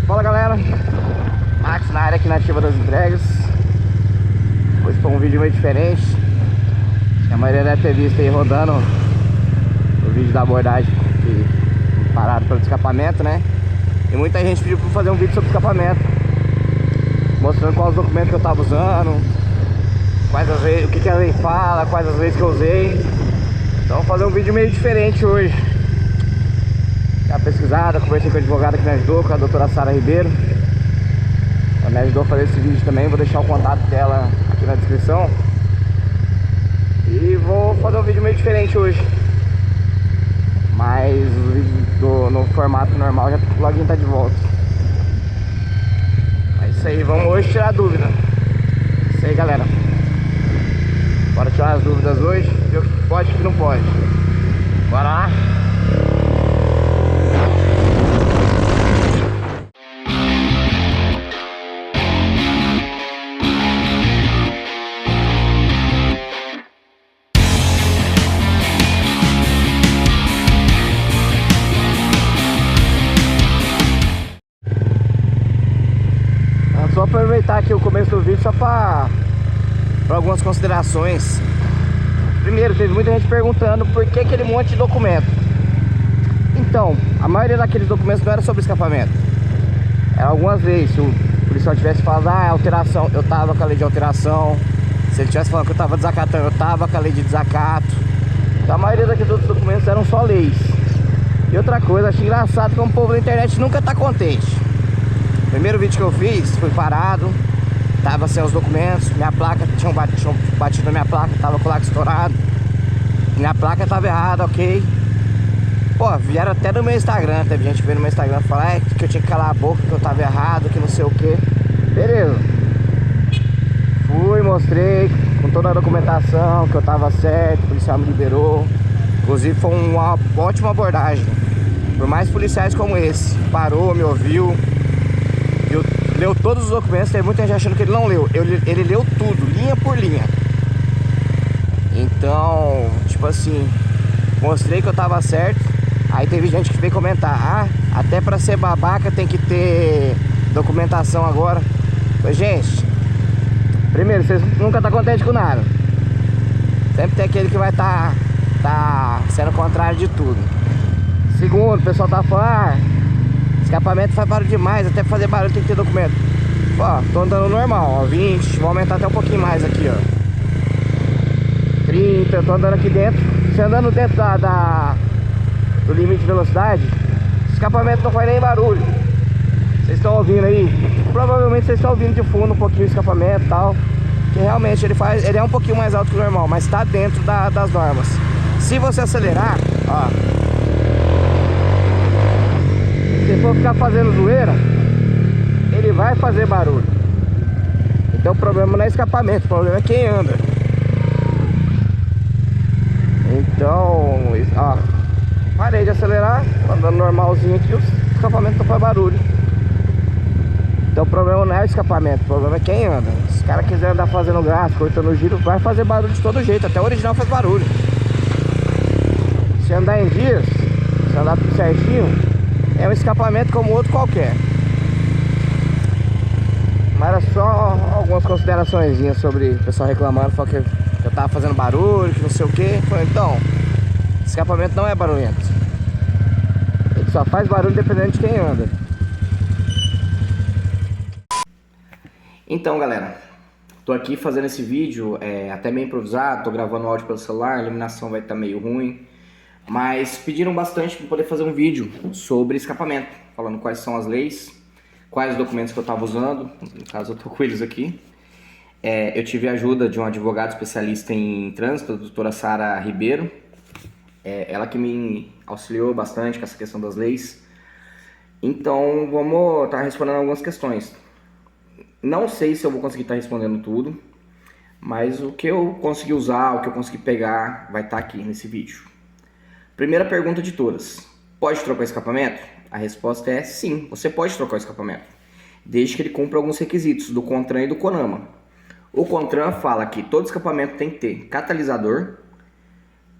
Fala galera, Max na área aqui na Ativa das Entregas. Hoje foi um vídeo meio diferente. A maioria deve ter visto aí rodando o vídeo da abordagem que pararam pelo escapamento, né? E muita gente pediu pra fazer um vídeo sobre escapamento, mostrando quais os documentos que eu tava usando, quais as vezes, o que a lei fala, quais as vezes que eu usei. Então vou fazer um vídeo meio diferente hoje. Já pesquisada, conversei com a advogada que me ajudou, com a doutora Sara Ribeiro. Ela me ajudou a fazer esse vídeo também, vou deixar o contato dela aqui na descrição. E vou fazer um vídeo meio diferente hoje. Mas o vídeo no formato normal já o login tá de volta. É isso aí, vamos hoje tirar a dúvida. É isso aí galera. Bora tirar as dúvidas hoje, ver o que pode e o que não pode. Bora lá? Só aproveitar aqui o começo do vídeo só para algumas considerações. Primeiro, teve muita gente perguntando por que aquele monte de documento. Então, a maioria daqueles documentos não era sobre escapamento. Era algumas vezes, se o policial tivesse falado, alteração, eu tava com a lei de alteração. Se ele tivesse falando que eu tava desacatando, eu tava com a lei de desacato. Então a maioria daqueles outros documentos eram só leis. E outra coisa, achei engraçado que o povo da internet nunca tá contente. Primeiro vídeo que eu fiz, fui parado, tava sem os documentos, minha placa, tinham batido na minha placa, tava com o laco estourado. Minha placa tava errada, ok. Pô, vieram até no meu Instagram, teve gente vendo no meu Instagram falar que eu tinha que calar a boca, que eu tava errado, que não sei o que. Beleza. Fui, mostrei com toda a documentação que eu tava certo, o policial me liberou. Inclusive foi uma ótima abordagem. Por mais policiais como esse, parou, me ouviu. Leu todos os documentos, tem muita gente achando que ele não leu. Ele leu tudo, linha por linha. Então, tipo assim, mostrei que eu tava certo. Aí teve gente que veio comentar, até pra ser babaca tem que ter documentação agora. Pois gente, primeiro, vocês nunca tá contente com nada. Sempre tem aquele que vai tá sendo contrário de tudo. Segundo, o pessoal tá falando, escapamento faz barulho demais, até pra fazer barulho tem que ter documento. Ó, tô andando normal, ó, 20, vou aumentar até um pouquinho mais aqui, ó. 30, eu tô andando aqui dentro. Você andando dentro do limite de velocidade, o escapamento não faz nem barulho. Vocês estão ouvindo aí? Provavelmente vocês estão ouvindo de fundo um pouquinho o escapamento e tal. Que realmente ele é um pouquinho mais alto que o normal, mas tá dentro das normas. Se você acelerar, ó, se for ficar fazendo zoeira, ele vai fazer barulho. Então o problema não é escapamento, o problema é quem anda. Então, ó, parei de acelerar, andando normalzinho aqui, o escapamento não faz barulho. Então o problema não é o escapamento, o problema é quem anda. Se o cara quiser andar fazendo graça, cortando o giro, vai fazer barulho de todo jeito, até o original faz barulho. Se andar em dias, se andar tudo certinho, é um escapamento como outro qualquer. Mas era só algumas considerações sobre o pessoal reclamando, falando que eu tava fazendo barulho, que não sei o que. Então, escapamento não é barulhento. Ele só faz barulho dependendo de quem anda. Então galera, tô aqui fazendo esse vídeo até meio improvisado, tô gravando o áudio pelo celular, a iluminação vai estar meio ruim. Mas pediram bastante para poder fazer um vídeo sobre escapamento, falando quais são as leis, quais os documentos que eu estava usando. No caso eu tô com eles aqui. Eu tive a ajuda de um advogado especialista em trânsito, a doutora Sara Ribeiro. Ela que me auxiliou bastante com essa questão das leis. Então vamos estar respondendo algumas questões. Não sei se eu vou conseguir estar respondendo tudo, mas o que eu consegui usar, o que eu consegui pegar, vai estar aqui nesse vídeo. Primeira pergunta de todas: pode trocar o escapamento? A resposta é sim, você pode trocar o escapamento, desde que ele cumpra alguns requisitos do CONTRAN e do CONAMA. O CONTRAN fala que todo escapamento tem que ter catalisador,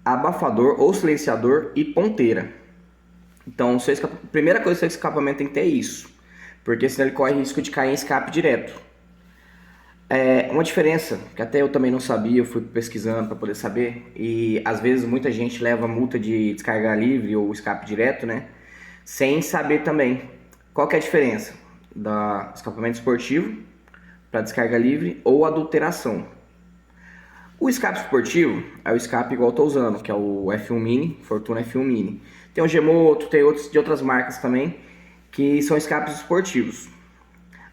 abafador ou silenciador e ponteira. Então, a primeira coisa que o escapamento tem que ter é isso. porque senão ele corre risco de cair em escape direto. Uma diferença, que até eu também não sabia, eu fui pesquisando para poder saber, e às vezes muita gente leva multa de descarga livre ou escape direto, né? Sem saber também qual que é a diferença do escapamento esportivo para descarga livre ou adulteração. O escape esportivo é o escape igual eu estou usando, que é o F1 Mini, Fortuna F1 Mini. Tem o Gemoto, tem outros de outras marcas também, que são escapes esportivos.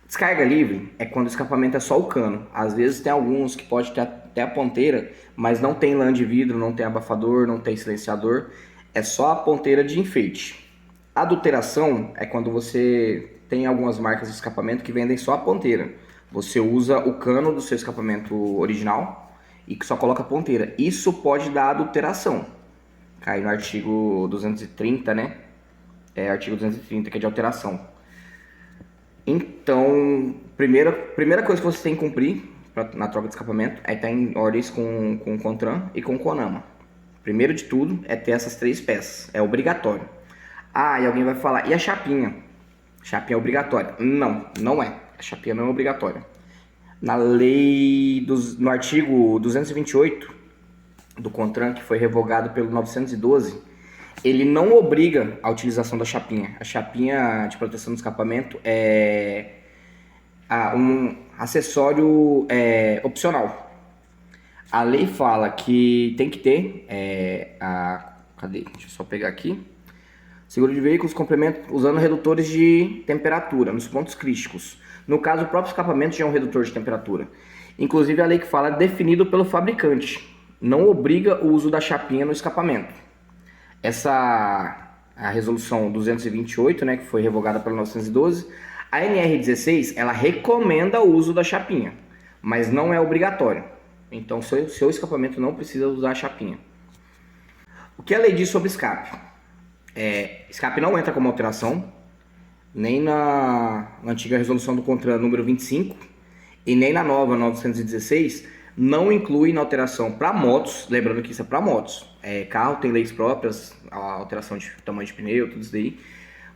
Descarga livre é quando o escapamento é só o cano. Às vezes tem alguns que pode ter até a ponteira, mas não tem lã de vidro, não tem abafador, não tem silenciador. É só a ponteira de enfeite. Adulteração é quando você tem algumas marcas de escapamento que vendem só a ponteira. Você usa o cano do seu escapamento original e que só coloca a ponteira. Isso pode dar adulteração. Cai no artigo 230, né? Artigo 230, que é de alteração. Então, primeira coisa que você tem que cumprir na troca de escapamento é estar em ordens com o CONTRAN e com o CONAMA. Primeiro de tudo é ter essas 3 peças. É obrigatório. E alguém vai falar, e a chapinha? Chapinha é obrigatória. Não, não é. A chapinha não é obrigatória. No artigo 228 do CONTRAN, que foi revogado pelo 912, ele não obriga a utilização da chapinha. A chapinha de proteção do escapamento é um acessório opcional. A lei fala que tem que ter cadê? Deixa eu só pegar aqui. Seguro de veículos complemento usando redutores de temperatura nos pontos críticos. No caso, o próprio escapamento já é um redutor de temperatura. Inclusive, a lei que fala é definido pelo fabricante. Não obriga o uso da chapinha no escapamento. A resolução 228, né, que foi revogada pela 912, a NR16, ela recomenda o uso da chapinha, mas não é obrigatório. Então, seu escapamento não precisa usar a chapinha. O que a lei diz sobre escape? Escape não entra como alteração, nem na antiga resolução do CONTRAN número 25 e nem na nova 916, não inclui na alteração para motos, lembrando que isso é para motos. Carro tem leis próprias, a alteração de tamanho de pneu, tudo isso daí,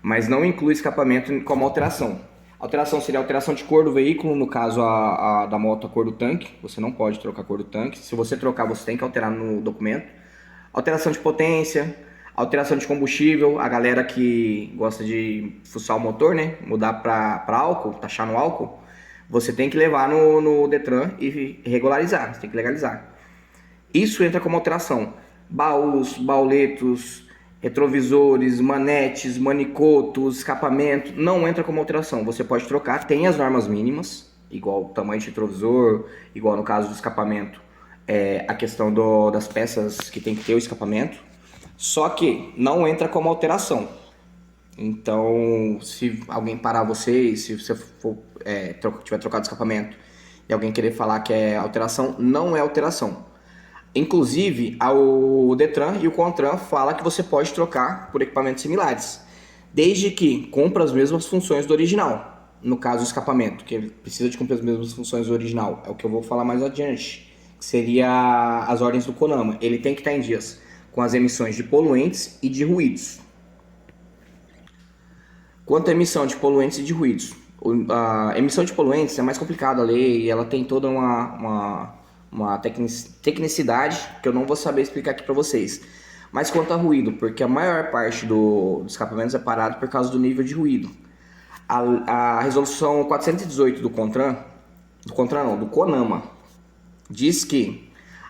mas não inclui escapamento como alteração. Alteração seria a alteração de cor do veículo, no caso da moto, a cor do tanque. Você não pode trocar a cor do tanque. Se você trocar, você tem que alterar no documento. Alteração de potência, alteração de combustível, a galera que gosta de fuçar o motor, né? Mudar para álcool, taxar no álcool, você tem que levar no Detran e regularizar, você tem que legalizar. Isso entra como alteração. Baús, bauletos, retrovisores, manetes, manicotos, escapamento, não entra como alteração. Você pode trocar, tem as normas mínimas, igual o tamanho de retrovisor, igual no caso do escapamento, a questão das peças que tem que ter o escapamento. Só que não entra como alteração. Então, se alguém parar você, se você tiver trocado de escapamento e alguém querer falar que é alteração, não é alteração. Inclusive, o Detran e o CONTRAN fala que você pode trocar por equipamentos similares, desde que cumpra as mesmas funções do original. No caso, o escapamento, que precisa de cumprir as mesmas funções do original, é o que eu vou falar mais adiante, que seria as ordens do CONAMA. Ele tem que estar em dias com as emissões de poluentes e de ruídos. Quanto à emissão de poluentes e de ruídos, a emissão de poluentes é mais complicada a lei e ela tem toda uma tecnicidade que eu não vou saber explicar aqui para vocês. Mas quanto a ruído, porque a maior parte dos escapamentos é parado por causa do nível de ruído. A resolução 418 do CONAMA, diz que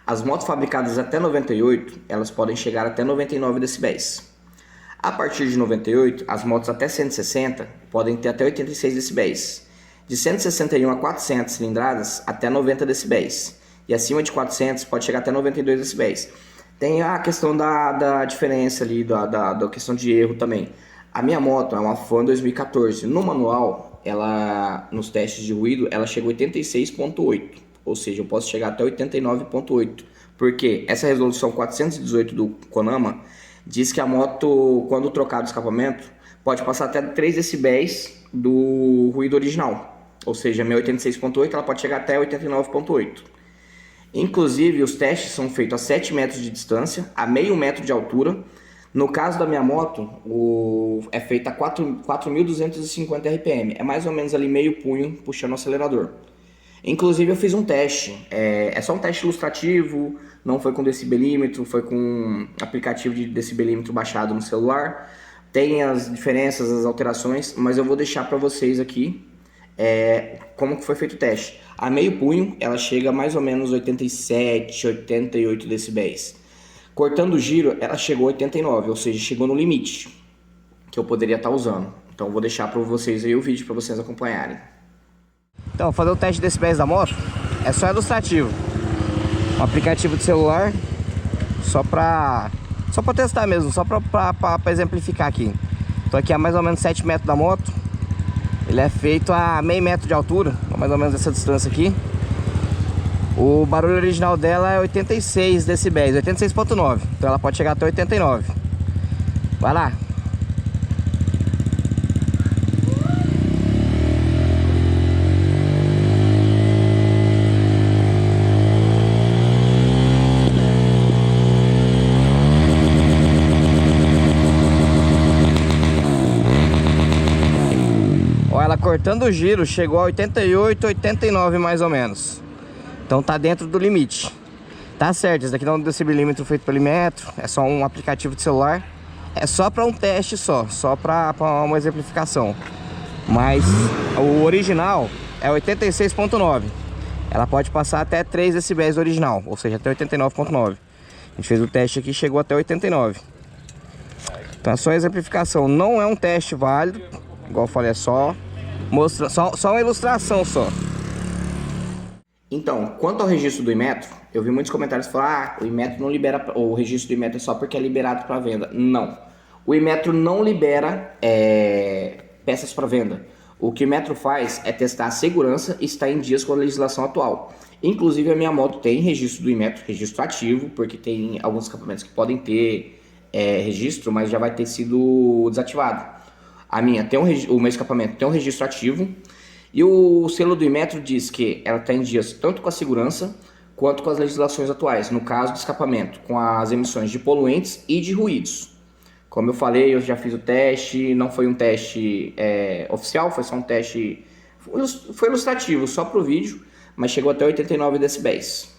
as motos fabricadas até 98, elas podem chegar até 99 decibéis. A partir de 98, as motos até 160 podem ter até 86 decibéis. De 161 a 400 cilindradas, até 90 decibéis. E acima de 400 pode chegar até 92 decibéis. Tem a questão da diferença ali, da questão de erro também. A minha moto é uma Fan 2014. No manual, nos testes de ruído, ela chega a 86.8. Ou seja, eu posso chegar até 89.8. Porque essa resolução 418 do CONAMA diz que a moto, quando trocar do escapamento, pode passar até 3 decibéis do ruído original. Ou seja, a minha 86.8 ela pode chegar até 89.8. Inclusive, os testes são feitos a 7 metros de distância, a meio metro de altura, No caso da minha moto, é feita a 4.250 RPM. É mais ou menos ali meio punho puxando o acelerador. Inclusive eu fiz um teste. É só um teste ilustrativo, não foi com decibelímetro, foi com aplicativo de decibelímetro baixado no celular. Tem as diferenças, as alterações, mas eu vou deixar para vocês aqui como que foi feito o teste. A meio punho, ela chega a mais ou menos 87, 88 decibéis. Cortando o giro, ela chegou a 89, ou seja, chegou no limite que eu poderia estar usando. Então eu vou deixar para vocês aí o vídeo para vocês acompanharem. Então, fazer o teste de decibéis da moto é só ilustrativo. Um aplicativo de celular, só pra testar mesmo, só pra exemplificar aqui. Tô aqui a mais ou menos 7 metros da moto. Ele é feito a meio metro de altura, mais ou menos essa distância aqui. O barulho original dela é 86 decibéis, 86.9. Então ela pode chegar até 89. Vai lá. Ó, ela cortando o giro chegou a 88, 89 mais ou menos. Então tá dentro do limite. Tá certo, esse daqui não é um decibelímetro feito pelo metro, é só um aplicativo de celular. É só para um teste só para uma exemplificação. Mas o original é 86.9. Ela pode passar até 3 decibéis do original, ou seja, até 89.9. A gente fez o teste aqui e chegou até 89. Então é só exemplificação, não é um teste válido. Igual eu falei, é só uma ilustração só. Então, quanto ao registro do Inmetro, eu vi muitos comentários falar: o Inmetro não libera, o registro do Inmetro é só porque é liberado para venda. Não, o Inmetro não libera peças para venda. O que o Inmetro faz é testar a segurança e estar em dias com a legislação atual. Inclusive a minha moto tem registro do Inmetro, registro ativo, porque tem alguns escapamentos que podem ter registro, mas já vai ter sido desativado. A minha tem o meu escapamento tem um registro ativo. E o selo do Inmetro diz que ela está em dias tanto com a segurança quanto com as legislações atuais, no caso do escapamento, com as emissões de poluentes e de ruídos. Como eu falei, eu já fiz o teste, não foi um teste oficial, foi só um teste, foi ilustrativo, só para o vídeo, mas chegou até 89 decibéis.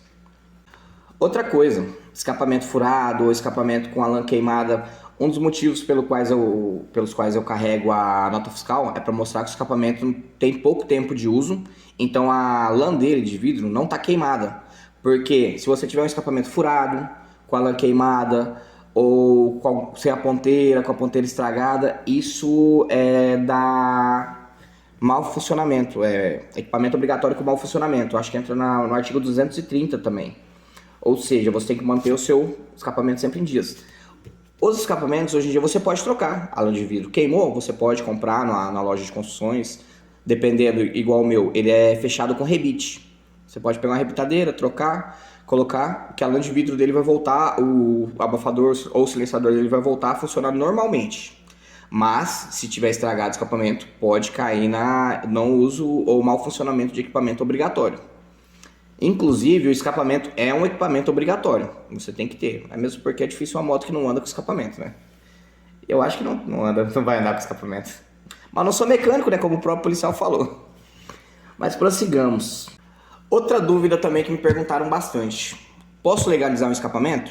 Outra coisa, escapamento furado ou escapamento com a lã queimada. Um dos motivos pelos quais eu carrego a nota fiscal é para mostrar que o escapamento tem pouco tempo de uso, então a lã dele de vidro não está queimada. Porque se você tiver um escapamento furado, com a lã queimada, ou sem a ponteira, com a ponteira estragada, isso dá mau funcionamento, equipamento obrigatório com mau funcionamento. Acho que entra no artigo 230 também. Ou seja, você tem que manter o seu escapamento sempre em dias. Os escapamentos, hoje em dia, você pode trocar a lã de vidro. Queimou, você pode comprar na loja de construções. Dependendo, igual o meu, ele é fechado com rebite. Você pode pegar uma rebitadeira, trocar, colocar, que a lã de vidro dele vai voltar, o abafador ou o silenciador dele vai voltar a funcionar normalmente. Mas, se tiver estragado o escapamento, pode cair não uso ou mau funcionamento de equipamento obrigatório. Inclusive, o escapamento é um equipamento obrigatório, você tem que ter. É mesmo porque é difícil uma moto que não anda com escapamento, né? Eu acho que não vai andar com escapamento. Mas não sou mecânico, né? Como o próprio policial falou. Mas prossigamos. Outra dúvida também que me perguntaram bastante: posso legalizar um escapamento?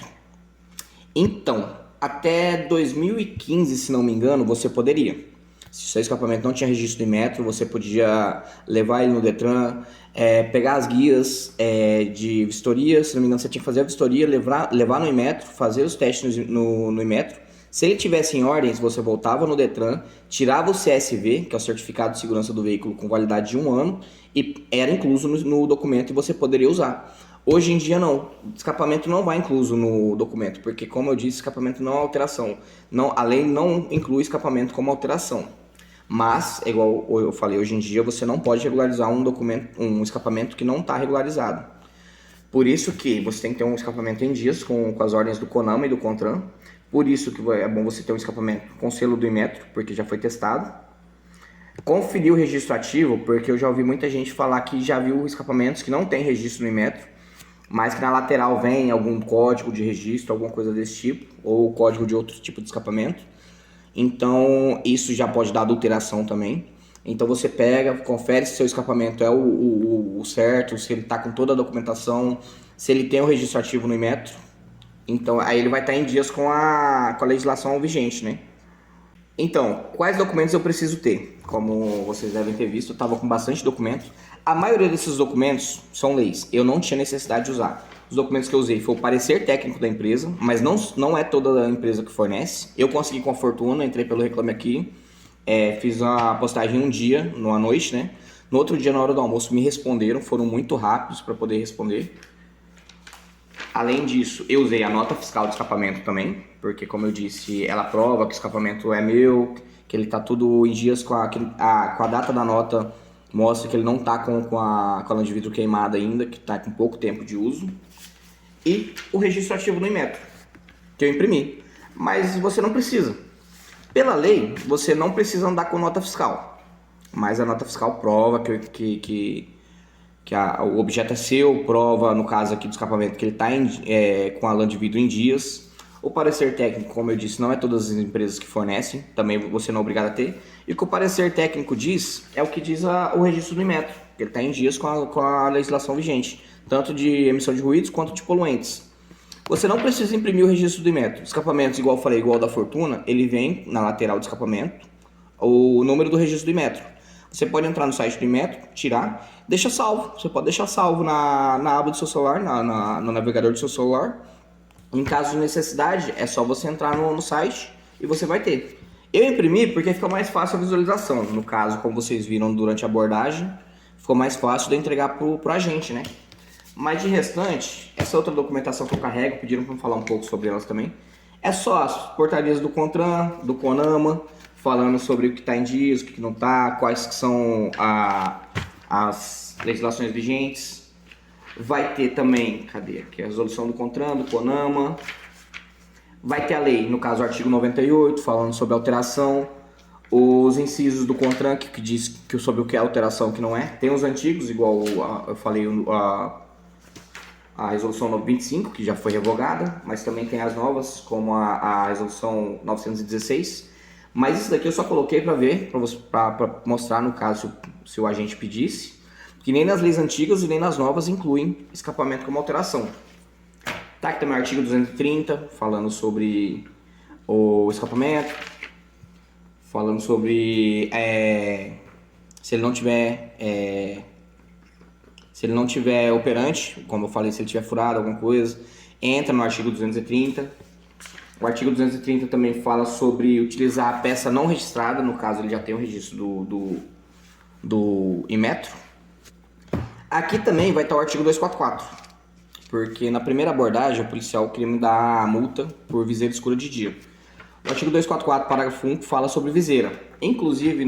Então, até 2015, se não me engano, você poderia. Se o seu escapamento não tinha registro do Inmetro, você podia levar ele no Detran, pegar as guias de vistoria. Se não me engano, você tinha que fazer a vistoria, levar no Inmetro, fazer os testes no Inmetro. Se ele tivesse em ordens, você voltava no Detran, tirava o CSV, que é o Certificado de Segurança do Veículo, com validade de 1 ano, e era incluso no documento e você poderia usar. Hoje em dia não, escapamento não vai incluso no documento, porque como eu disse, escapamento não é alteração. A lei não inclui escapamento como alteração. Mas, igual eu falei, hoje em dia você não pode regularizar um escapamento que não está regularizado. Por isso que você tem que ter um escapamento em dias com as ordens do CONAMA e do CONTRAN. Por isso que é bom você ter um escapamento com selo do Inmetro, porque já foi testado. Conferir o registro ativo, porque eu já ouvi muita gente falar que já viu escapamentos que não tem registro no Inmetro. mas que na lateral vem algum código de registro, alguma coisa desse tipo, ou código de outro tipo de escapamento. Então isso já pode dar adulteração também. Então você pega, confere se seu escapamento é o certo, se ele está com toda a documentação, se ele tem o registro ativo no Inmetro. Então aí ele vai estar em dias com a legislação vigente, né? Então, quais documentos eu preciso ter? Como vocês devem ter visto, eu estava com bastante documentos. A maioria desses documentos são leis, eu não tinha necessidade de usar. Os documentos que eu usei foi o parecer técnico da empresa, mas não é toda a empresa que fornece. Eu consegui com a Fortuna, entrei pelo Reclame Aqui, fiz uma postagem um dia, à noite, né? No outro dia, na hora do almoço, me responderam, foram muito rápidos para poder responder. Além disso, eu usei a nota fiscal de escapamento também, porque como eu disse, ela prova que o escapamento é meu, que ele está tudo em dias com a data da nota, mostra que ele não está com a coluna de vidro queimada ainda, que está com pouco tempo de uso. E o registro ativo no Inmetro, que eu imprimi. Mas você não precisa. Pela lei, você não precisa andar com nota fiscal, mas a nota fiscal prova que o objeto é seu, prova, no caso aqui do escapamento, que ele está com a lã de vidro em dias. O parecer técnico, como eu disse, não é todas as empresas que fornecem, também você não é obrigado a ter. E o que o parecer técnico diz é o que diz o registro do Inmetro, que ele está em dias com a legislação vigente, tanto de emissão de ruídos quanto de poluentes. Você não precisa imprimir o registro do Inmetro. Escapamentos, igual eu falei, igual da Fortuna, ele vem na lateral do escapamento o número do registro do Inmetro. Você pode entrar no site do Inmetro, tirar, deixa salvo. Você pode deixar salvo na aba do seu celular, no navegador do seu celular. Em caso de necessidade, é só você entrar no site e você vai ter. Eu imprimi porque fica mais fácil a visualização. No caso, como vocês viram durante a abordagem, ficou mais fácil de entregar pro agente, né? Mas de restante, essa outra documentação que eu carrego, pediram para eu falar um pouco sobre elas também. É só as portarias do CONTRAN, do CONAMA, falando sobre o que está em dias, o que não está, quais que são as legislações vigentes. Vai ter também, cadê aqui, a resolução do CONTRAN, do CONAMA. Vai ter a lei, no caso o artigo 98, falando sobre alteração. Os incisos do CONTRAN, que diz sobre o que é alteração e o que não é. Tem os antigos, igual eu falei, a resolução 25, que já foi revogada, mas também tem as novas, como a resolução 916. Mas isso daqui eu só coloquei para ver, para mostrar no caso se o agente pedisse, que nem nas leis antigas e nem nas novas incluem escapamento como alteração. Tá aqui também o artigo 230, falando sobre o escapamento, falando sobre se ele não tiver operante, como eu falei, se ele tiver furado alguma coisa, entra no artigo 230. O artigo 230 também fala sobre utilizar a peça não registrada, no caso ele já tem o registro do Inmetro. Aqui também vai estar o artigo 244, porque na primeira abordagem o policial queria me dar a multa por viseira escura de dia. O artigo 244, parágrafo 1, fala sobre viseira. Inclusive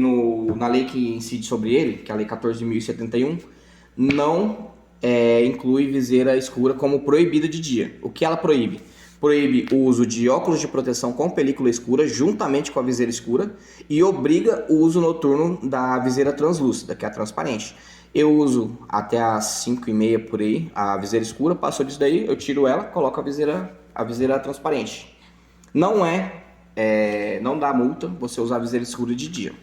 na lei que incide sobre ele, que é a lei 14.071, não inclui viseira escura como proibida de dia. O que ela proíbe? Proíbe o uso de óculos de proteção com película escura juntamente com a viseira escura e obriga o uso noturno da viseira translúcida, que é a transparente. Eu uso até as 5h30 por aí a viseira escura, passou disso daí, eu tiro ela, coloco a viseira transparente. Não dá multa você usar a viseira escura de dia. O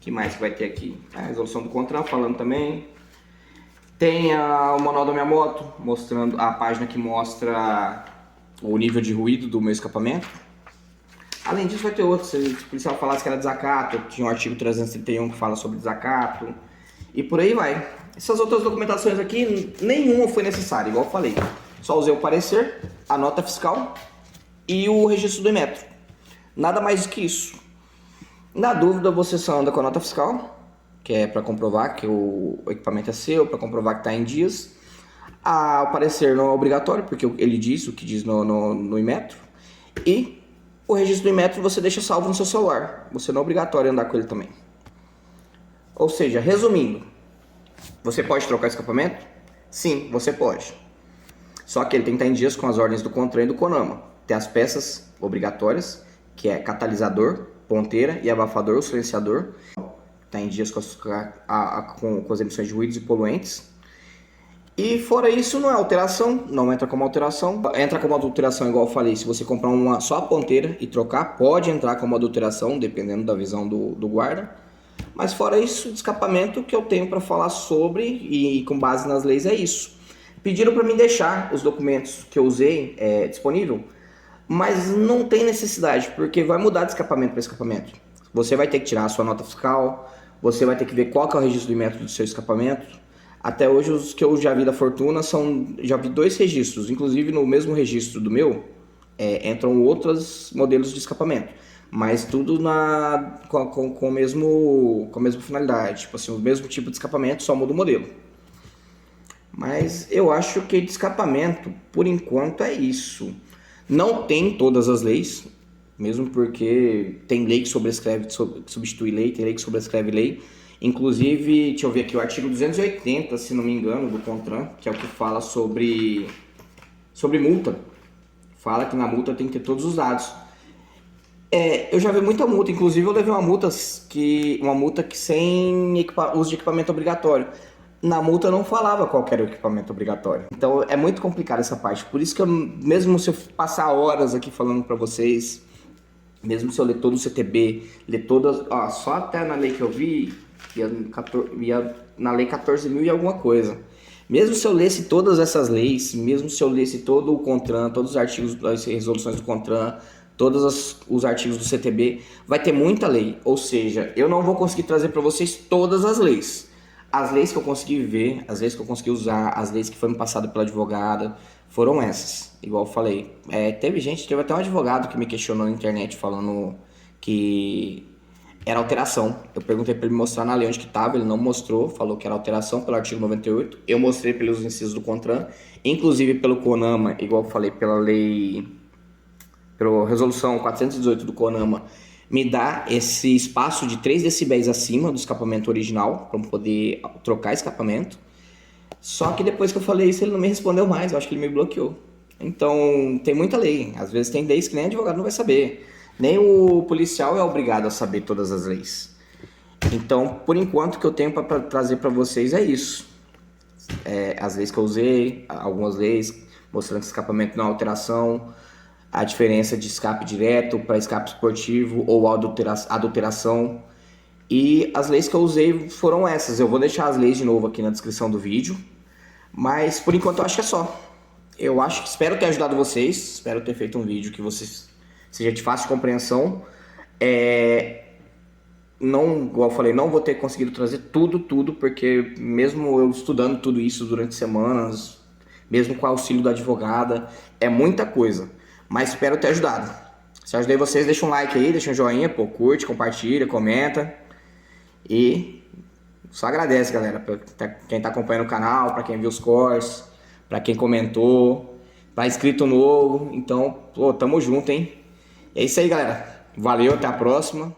que mais que vai ter aqui? A resolução do CONTRAN falando também. Tem o manual da minha moto, mostrando a página que mostra o nível de ruído do meu escapamento. Além disso vai ter outros, se o policial falasse que era desacato, tinha o artigo 331 que fala sobre desacato, e por aí vai. Essas outras documentações aqui, nenhuma foi necessária, igual eu falei. Só usei o parecer, a nota fiscal e o registro do Inmetro. Nada mais do que isso. Na dúvida, você só anda com a nota fiscal, que é para comprovar que o equipamento é seu, para comprovar que está em dias. O parecer não é obrigatório, porque ele diz o que diz no Inmetro. E o registro do Inmetro você deixa salvo no seu celular. Você não é obrigatório andar com ele também. Ou seja, resumindo, você pode trocar escapamento? Sim, você pode. Só que ele tem que estar em dias com as ordens do CONTRAN e do CONAMA. Tem as peças obrigatórias, que é catalisador, ponteira e abafador ou silenciador. Está em dias com as emissões de ruídos e poluentes. E fora isso, não é alteração, não entra como alteração. Entra como adulteração, igual eu falei, se você comprar uma só a ponteira e trocar, pode entrar como adulteração, dependendo da visão do guarda. Mas fora isso, de escapamento, que eu tenho para falar sobre, e com base nas leis, é isso. Pediram para mim deixar os documentos que eu usei disponível, mas não tem necessidade, porque vai mudar de escapamento para escapamento. Você vai ter que tirar a sua nota fiscal, você vai ter que ver qual que é o registro do método do seu escapamento. Até hoje, os que eu já vi da Fortuna já vi 2 registros, inclusive no mesmo registro do meu, entram outros modelos de escapamento, mas tudo com a mesma finalidade, tipo assim, o mesmo tipo de escapamento, só muda o modelo. Mas eu acho que de escapamento, por enquanto, é isso. Não tem todas as leis, mesmo porque tem lei que substitui lei, tem lei que sobrescreve lei. Inclusive, deixa eu ver aqui, o artigo 280, se não me engano, do CONTRAN, que é o que fala sobre multa. Fala que na multa tem que ter todos os dados. Eu já vi muita multa, inclusive eu levei uma multa que sem uso de equipamento obrigatório. Na multa não falava qual era o equipamento obrigatório. Então é muito complicado essa parte. Por isso que mesmo se eu passar horas aqui falando pra vocês, mesmo se eu ler todo o CTB, ler todas, só até na lei que eu vi, ia na lei 14.000 e alguma coisa. Mesmo se eu lesse todas essas leis, mesmo se eu lesse todo o CONTRAN, todos os artigos das resoluções do CONTRAN, todos os artigos do CTB, vai ter muita lei. Ou seja, eu não vou conseguir trazer para vocês todas as leis. As leis que eu consegui ver, as leis que eu consegui usar, as leis que foram passadas pela advogada, foram essas, igual eu falei. Teve até um advogado que me questionou na internet falando que era alteração. Eu perguntei para ele mostrar na lei onde que estava, ele não mostrou, falou que era alteração pelo artigo 98. Eu mostrei pelos incisos do CONTRAN, inclusive pelo CONAMA, igual eu falei, pela resolução 418 do CONAMA, me dá esse espaço de 3 decibéis acima do escapamento original, para poder trocar escapamento. Só que depois que eu falei isso, ele não me respondeu mais, eu acho que ele me bloqueou. Então, tem muita lei. Às vezes tem leis que nem advogado não vai saber. Nem o policial é obrigado a saber todas as leis. Então, por enquanto, o que eu tenho para trazer para vocês é isso. As leis que eu usei, algumas leis, mostrando que escapamento não é alteração, a diferença de escape direto para escape esportivo ou adulteração. E as leis que eu usei foram essas. Eu vou deixar as leis de novo aqui na descrição do vídeo. Mas por enquanto eu acho que é só. Espero ter ajudado vocês. Espero ter feito um vídeo que seja de fácil compreensão. Não, igual eu falei, não vou ter conseguido trazer tudo, porque mesmo eu estudando tudo isso durante semanas, mesmo com o auxílio da advogada, é muita coisa. Mas espero ter ajudado. Se eu ajudei vocês, deixa um like aí, deixa um joinha, curte, compartilha, comenta. E só agradece, galera, pra quem tá acompanhando o canal, pra quem viu os cortes, pra quem comentou, pra inscrito novo. Então, tamo junto, hein? É isso aí, galera. Valeu, até a próxima.